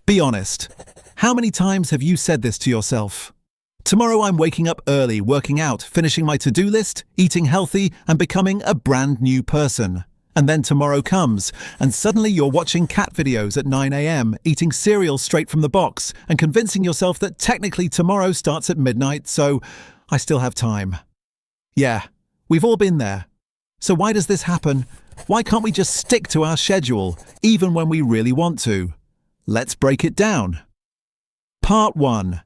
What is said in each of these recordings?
Be honest. How many times have you said this to yourself? Tomorrow I'm waking up early, working out, finishing my to-do list, eating healthy, and becoming a brand new person. And then tomorrow comes, and suddenly you're watching cat videos at 9 a.m., eating cereal straight from the box, and convincing yourself that technically tomorrow starts at midnight, so I still have time. Yeah, we've all been there. So why does this happen? Why can't we just stick to our schedule, even when we really want to? Let's break it down. Part 1.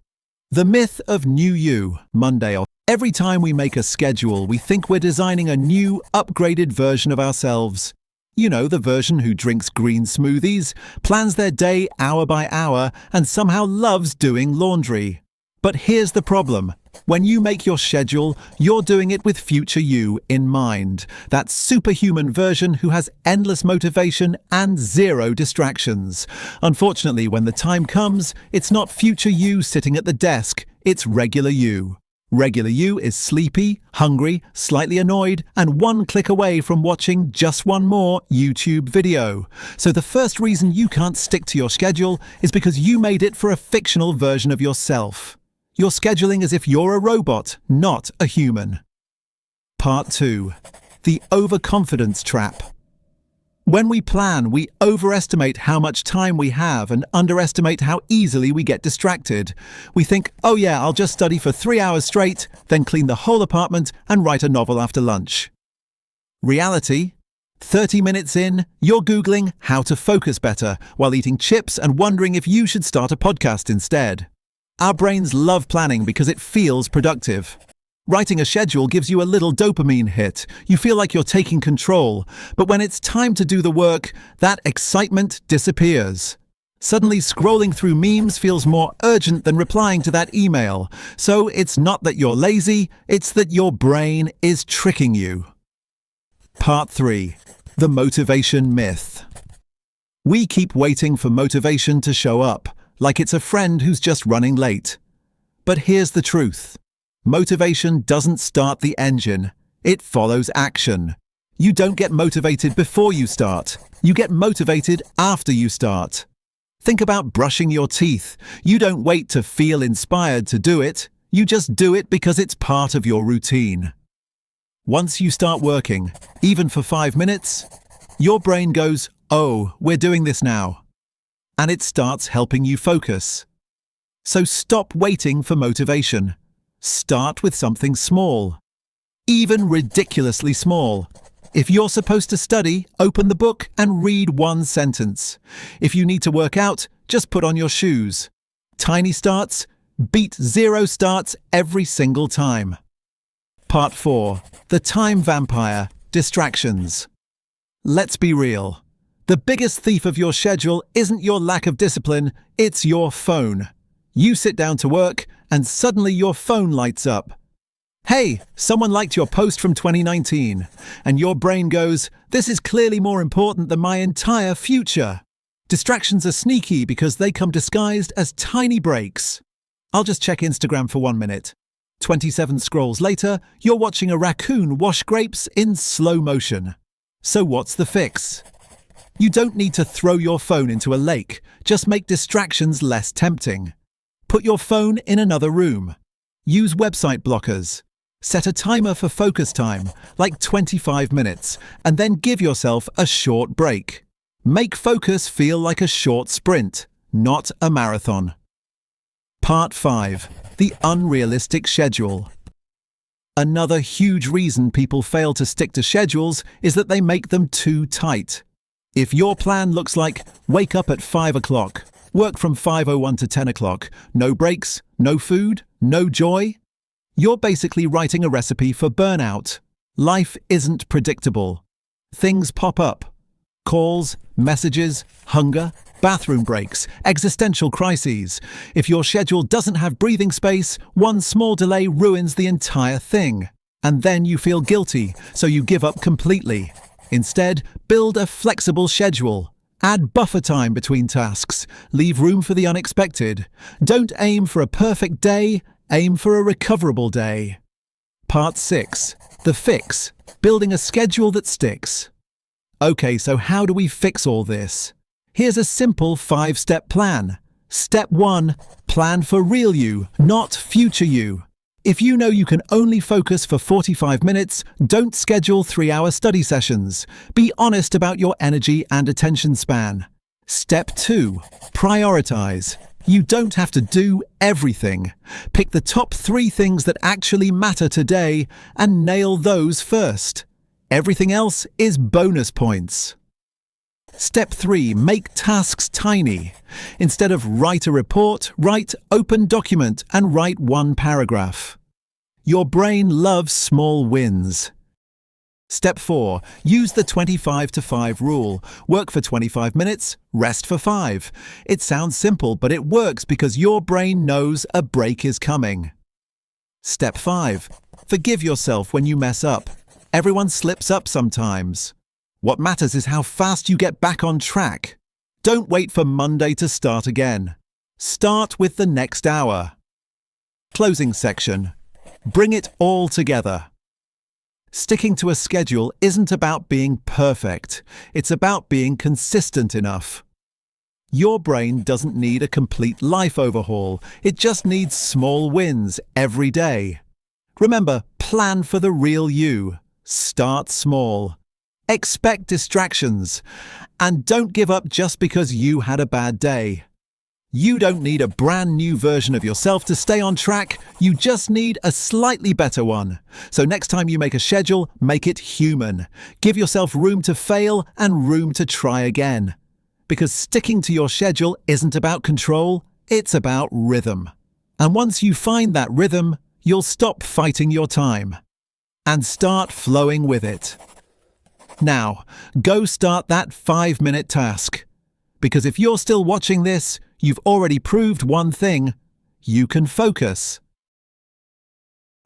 The myth of New You, Monday off. Every time we make a schedule, we think we're designing a new, upgraded version of ourselves. You know, the version who drinks green smoothies, plans their day hour by hour, and somehow loves doing laundry. But here's the problem. When you make your schedule, you're doing it with future you in mind. That superhuman version who has endless motivation and zero distractions. Unfortunately, when the time comes, it's not future you sitting at the desk, it's regular you. Regular you is sleepy, hungry, slightly annoyed, and one click away from watching just one more YouTube video. So the first reason you can't stick to your schedule is because you made it for a fictional version of yourself. You're scheduling as if you're a robot, not a human. Part 2. The overconfidence trap. When we plan, we overestimate how much time we have and underestimate how easily we get distracted. We think, oh yeah, I'll just study for 3 hours straight, then clean the whole apartment and write a novel after lunch. Reality? 30 minutes in, you're Googling how to focus better while eating chips and wondering if you should start a podcast instead. Our brains love planning because it feels productive. Writing a schedule gives you a little dopamine hit. You feel like you're taking control. But when it's time to do the work, that excitement disappears. Suddenly, scrolling through memes feels more urgent than replying to that email. So it's not that you're lazy, it's that your brain is tricking you. Part 3. The motivation myth. We keep waiting for motivation to show up, like it's a friend who's just running late. But here's the truth. Motivation doesn't start the engine. It follows action. You don't get motivated before you start. You get motivated after you start. Think about brushing your teeth. You don't wait to feel inspired to do it. You just do it because it's part of your routine. Once you start working, even for 5 minutes, your brain goes, oh, we're doing this now. And it starts helping you focus. So stop waiting for motivation. Start with something small. Even ridiculously small. If you're supposed to study, open the book and read 1 sentence. If you need to work out, just put on your shoes. Tiny starts beat 0 starts every single time. Part 4. The time vampire, distractions. Let's be real. The biggest thief of your schedule isn't your lack of discipline, it's your phone. You sit down to work, and suddenly your phone lights up. Hey, someone liked your post from 2019, and your brain goes, this is clearly more important than my entire future. Distractions are sneaky because they come disguised as tiny breaks. I'll just check Instagram for 1 minute. 27 scrolls later, you're watching a raccoon wash grapes in slow motion. So what's the fix? You don't need to throw your phone into a lake, just make distractions less tempting. Put your phone in another room. Use website blockers. Set a timer for focus time, like 25 minutes, and then give yourself a short break. Make focus feel like a short sprint, not a marathon. Part 5. The unrealistic schedule. Another huge reason people fail to stick to schedules is that they make them too tight. If your plan looks like wake up at 5 o'clock, work from 5:01 to 10 o'clock, no breaks, no food, no joy, you're basically writing a recipe for burnout. Life isn't predictable. Things pop up. Calls, messages, hunger, bathroom breaks, existential crises. If your schedule doesn't have breathing space, one small delay ruins the entire thing. And then you feel guilty, so you give up completely. Instead, build a flexible schedule. Add buffer time between tasks. Leave room for the unexpected. Don't aim for a perfect day, aim for a recoverable day. Part 6. The fix. Building a schedule that sticks. Okay, so how do we fix all this? Here's a simple 5-step plan. Step 1. Plan for real you, not future you. If you know you can only focus for 45 minutes, don't schedule 3-hour study sessions. Be honest about your energy and attention span. Step 2. Prioritize. You don't have to do everything. Pick the top 3 things that actually matter today and nail those first. Everything else is bonus points. Step 3. Make tasks tiny. Instead of write a report, write open document and write 1 paragraph. Your brain loves small wins. Step 4. Use the 25-to-5 rule. Work for 25 minutes, rest for 5. It sounds simple, but it works because your brain knows a break is coming. Step 5. Forgive yourself when you mess up. Everyone slips up sometimes. What matters is how fast you get back on track. Don't wait for Monday to start again. Start with the next hour. Closing section. Bring it all together. Sticking to a schedule isn't about being perfect. It's about being consistent enough. Your brain doesn't need a complete life overhaul. It just needs small wins every day. Remember, plan for the real you. Start small. Expect distractions. And don't give up just because you had a bad day. You don't need a brand new version of yourself to stay on track. You just need a slightly better one. So next time you make a schedule, make it human. Give yourself room to fail and room to try again. Because sticking to your schedule isn't about control, it's about rhythm. And once you find that rhythm, you'll stop fighting your time and start flowing with it. Now, go start that 5-minute task. Because if you're still watching this, you've already proved one thing: you can focus.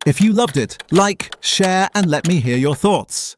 If you loved it, like, share, and let me hear your thoughts.